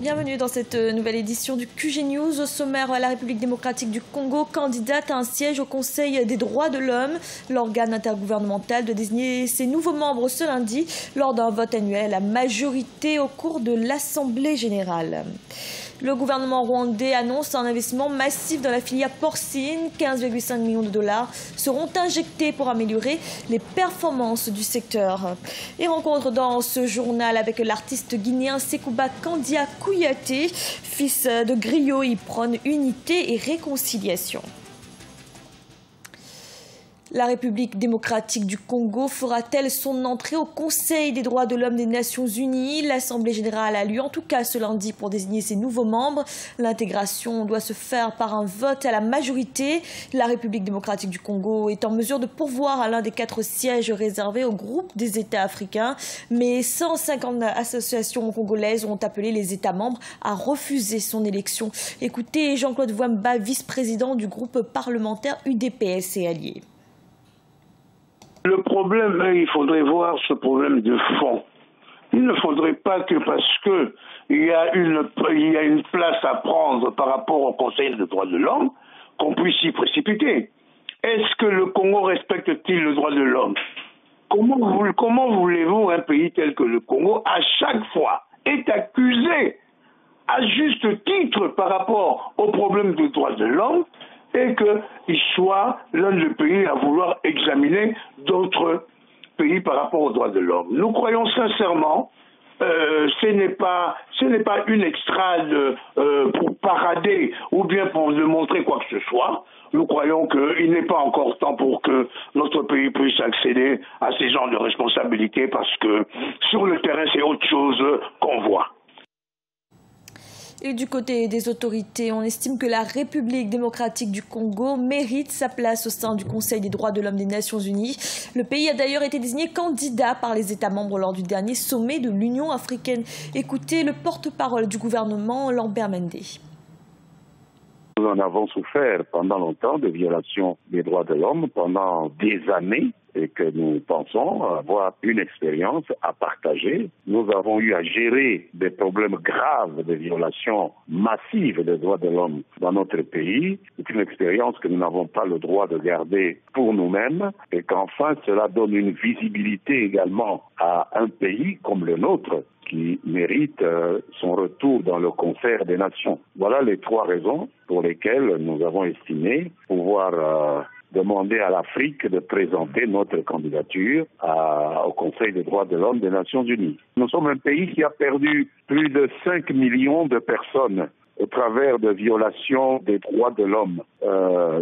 Bienvenue dans cette nouvelle édition du QG News. Au sommaire, la République démocratique du Congo candidate à un siège au Conseil des droits de l'homme. L'organe intergouvernemental doit désigner ses nouveaux membres ce lundi lors d'un vote annuel à majorité au cours de l'Assemblée générale. Le gouvernement rwandais annonce un investissement massif dans la filière porcine. 15,5 millions de dollars seront injectés pour améliorer les performances du secteur. Et rencontre dans ce journal avec l'artiste guinéen Sekouba Kandia Kouyaté, fils de griot. Il prône unité et réconciliation. La République démocratique du Congo fera-t-elle son entrée au Conseil des droits de l'homme des Nations Unies? L'Assemblée générale a lieu en tout cas ce lundi pour désigner ses nouveaux membres. L'intégration doit se faire par un vote à la majorité. La République démocratique du Congo est en mesure de pourvoir à l'un des 4 sièges réservés au groupe des États africains. Mais 150 associations congolaises ont appelé les États membres à refuser son élection. Écoutez Jean-Claude Wamba, vice-président du groupe parlementaire UDPS et alliés. Le problème, il faudrait voir ce problème de fond. Il ne faudrait pas que parce qu'il y a une place à prendre par rapport au Conseil des droits de l'homme, qu'on puisse s'y précipiter. Est-ce que le Congo respecte-t-il le droit de l'homme? Comment voulez-vous un pays tel que le Congo, à chaque fois, est accusé à juste titre par rapport au problème des droits de l'homme et qu'il soit l'un des pays à vouloir examiner d'autres pays par rapport aux droits de l'homme. Nous croyons sincèrement, ce n'est pas une extrade pour parader ou bien pour démontrer quoi que ce soit. Nous croyons qu'il n'est pas encore temps pour que notre pays puisse accéder à ces genres de responsabilités parce que sur le terrain, c'est autre chose qu'on voit. Et du côté des autorités, on estime que la République démocratique du Congo mérite sa place au sein du Conseil des droits de l'homme des Nations Unies. Le pays a d'ailleurs été désigné candidat par les États membres lors du dernier sommet de l'Union africaine. Écoutez le porte-parole du gouvernement, Lambert Mende. Nous en avons souffert pendant longtemps de violations des droits de l'homme, pendant des années, et que nous pensons avoir une expérience à partager. Nous avons eu à gérer des problèmes graves de violations massives des droits de l'homme dans notre pays. C'est une expérience que nous n'avons pas le droit de garder pour nous-mêmes et qu'enfin cela donne une visibilité également à un pays comme le nôtre qui mérite son retour dans le concert des nations. Voilà les 3 raisons pour lesquelles nous avons estimé pouvoir demander à l'Afrique de présenter notre candidature au Conseil des droits de l'homme des Nations Unies. Nous sommes un pays qui a perdu plus de 5 millions de personnes au travers de violations des droits de l'homme.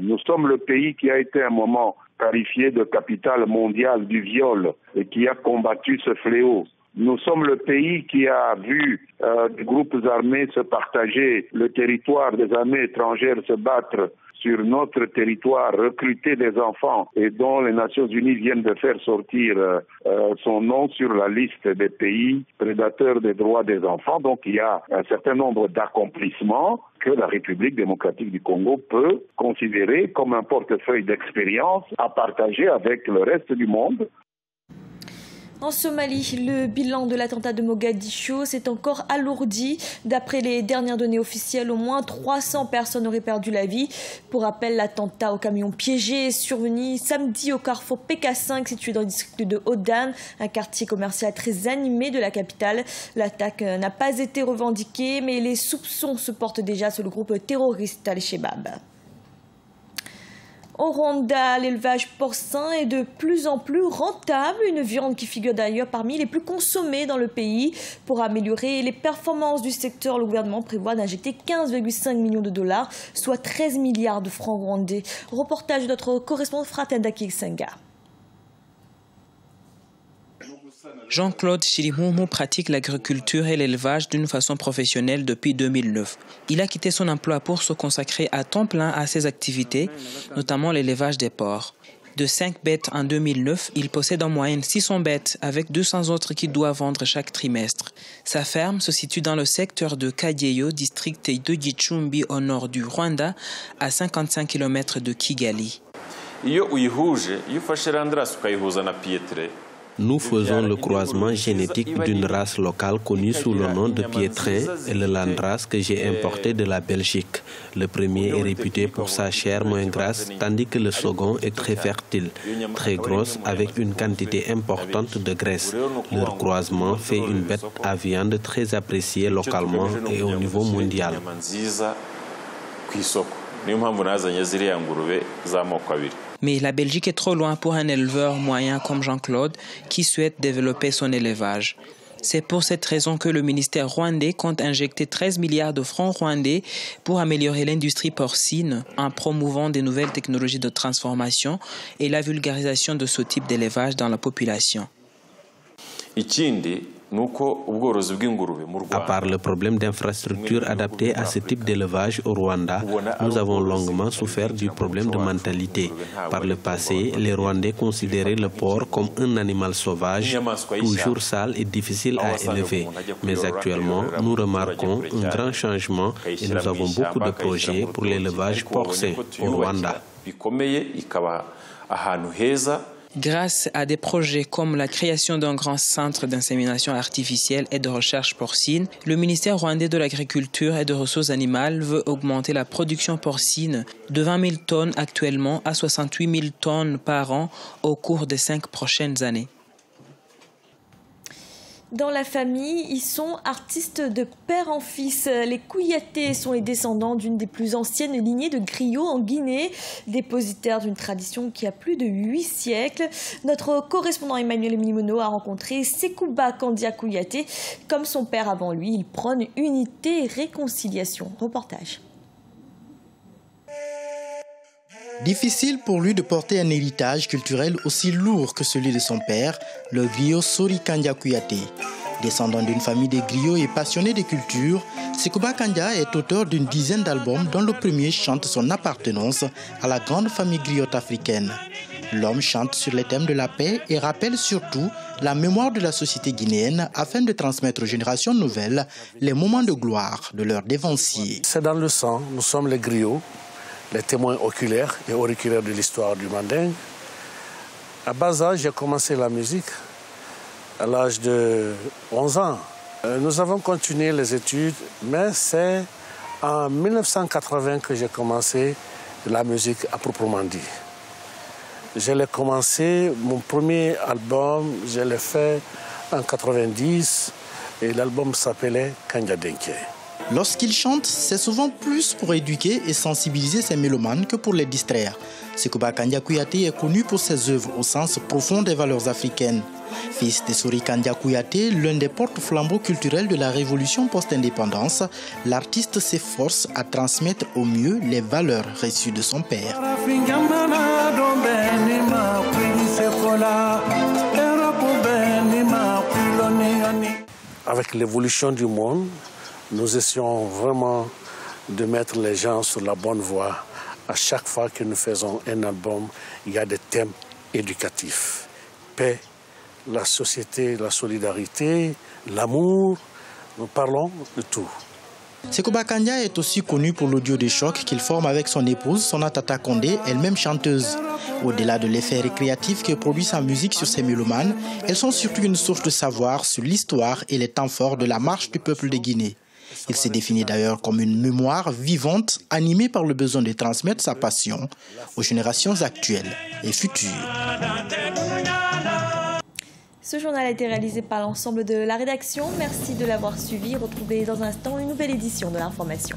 Nous sommes le pays qui a été à un moment qualifié de capitale mondiale du viol et qui a combattu ce fléau. Nous sommes le pays qui a vu des groupes armés se partager le territoire, des armées étrangères se battre sur notre territoire, recruter des enfants et dont les Nations Unies viennent de faire sortir son nom sur la liste des pays prédateurs des droits des enfants. Donc il y a un certain nombre d'accomplissements que la République démocratique du Congo peut considérer comme un portefeuille d'expérience à partager avec le reste du monde. En Somalie, le bilan de l'attentat de Mogadiscio s'est encore alourdi. D'après les dernières données officielles, au moins 300 personnes auraient perdu la vie. Pour rappel, l'attentat au camion piégé est survenu samedi au carrefour PK5 situé dans le district de Odan, un quartier commercial très animé de la capitale. L'attaque n'a pas été revendiquée, mais les soupçons se portent déjà sur le groupe terroriste Al-Shabaab. Au Rwanda, l'élevage porcin est de plus en plus rentable, une viande qui figure d'ailleurs parmi les plus consommées dans le pays. Pour améliorer les performances du secteur, le gouvernement prévoit d'injecter 15,5 millions de dollars, soit 13 milliards de francs rwandais. Reportage de notre correspondant Fratenda Kisenga. Jean-Claude Chirimumu pratique l'agriculture et l'élevage d'une façon professionnelle depuis 2009. Il a quitté son emploi pour se consacrer à temps plein à ses activités, notamment l'élevage des porcs. De 5 bêtes en 2009, il possède en moyenne 600 bêtes avec 200 autres qu'il doit vendre chaque trimestre. Sa ferme se situe dans le secteur de Kageyo, district de Gicumbi au nord du Rwanda, à 55 km de Kigali. Nous faisons le croisement génétique d'une race locale connue sous le nom de Piétrain et le Landrace que j'ai importé de la Belgique. Le premier est réputé pour sa chair moins grasse, tandis que le second est très fertile, très grosse avec une quantité importante de graisse. Leur croisement fait une bête à viande très appréciée localement et au niveau mondial. Mais la Belgique est trop loin pour un éleveur moyen comme Jean-Claude qui souhaite développer son élevage. C'est pour cette raison que le ministère rwandais compte injecter 13 milliards de francs rwandais pour améliorer l'industrie porcine en promouvant des nouvelles technologies de transformation et la vulgarisation de ce type d'élevage dans la population. À part le problème d'infrastructure adaptée à ce type d'élevage au Rwanda, nous avons longuement souffert du problème de mentalité. Par le passé, les Rwandais considéraient le porc comme un animal sauvage, toujours sale et difficile à élever. Mais actuellement, nous remarquons un grand changement et nous avons beaucoup de projets pour l'élevage porcin au Rwanda. Grâce à des projets comme la création d'un grand centre d'insémination artificielle et de recherche porcine, le ministère rwandais de l'Agriculture et des Ressources animales veut augmenter la production porcine de 20 000 tonnes actuellement à 68 000 tonnes par an au cours des 5 prochaines années. Dans la famille, ils sont artistes de père en fils. Les Kouyaté sont les descendants d'une des plus anciennes lignées de griots en Guinée, dépositaires d'une tradition qui a plus de 8 siècles. Notre correspondant Emmanuel Mimono a rencontré Sekouba Kandia Kouyaté. Comme son père avant lui, il prône unité et réconciliation. Reportage. Difficile pour lui de porter un héritage culturel aussi lourd que celui de son père, le griot Sori Kandia Kouyaté. Descendant d'une famille de griots et passionné de culture, Sekouba Kandia est auteur d'une dizaine d'albums dont le premier chante son appartenance à la grande famille griotte africaine. L'homme chante sur les thèmes de la paix et rappelle surtout la mémoire de la société guinéenne afin de transmettre aux générations nouvelles les moments de gloire de leurs dévanciers. C'est dans le sang, nous sommes les griots, les témoins oculaires et auriculaires de l'histoire du Manding. À bas âge, j'ai commencé la musique à l'âge de 11 ans. Nous avons continué les études, mais c'est en 1980 que j'ai commencé la musique à proprement dit. Je l'ai commencé, mon premier album, je l'ai fait en 90 et l'album s'appelait Kandia Denke. Lorsqu'il chante, c'est souvent plus pour éduquer et sensibiliser ses mélomanes que pour les distraire. Sekouba Kandia Kouyaté est connu pour ses œuvres au sens profond des valeurs africaines. Fils de Sori Kandia Kouyaté, l'un des porte-flambeaux culturels de la révolution post-indépendance, l'artiste s'efforce à transmettre au mieux les valeurs reçues de son père. Avec l'évolution du monde, nous essayons vraiment de mettre les gens sur la bonne voie. À chaque fois que nous faisons un album, il y a des thèmes éducatifs. Paix, la société, la solidarité, l'amour, nous parlons de tout. Sekouba Kandia est aussi connu pour l'audio de choc qu'il forme avec son épouse, Sona Tata Kondé, elle-même chanteuse. Au-delà de l'effet récréatif que produit sa musique sur ses mélomanes, elles sont surtout une source de savoir sur l'histoire et les temps forts de la marche du peuple de Guinée. Il s'est défini d'ailleurs comme une mémoire vivante, animée par le besoin de transmettre sa passion aux générations actuelles et futures. Ce journal a été réalisé par l'ensemble de la rédaction. Merci de l'avoir suivi. Retrouvez dans un instant une nouvelle édition de l'information.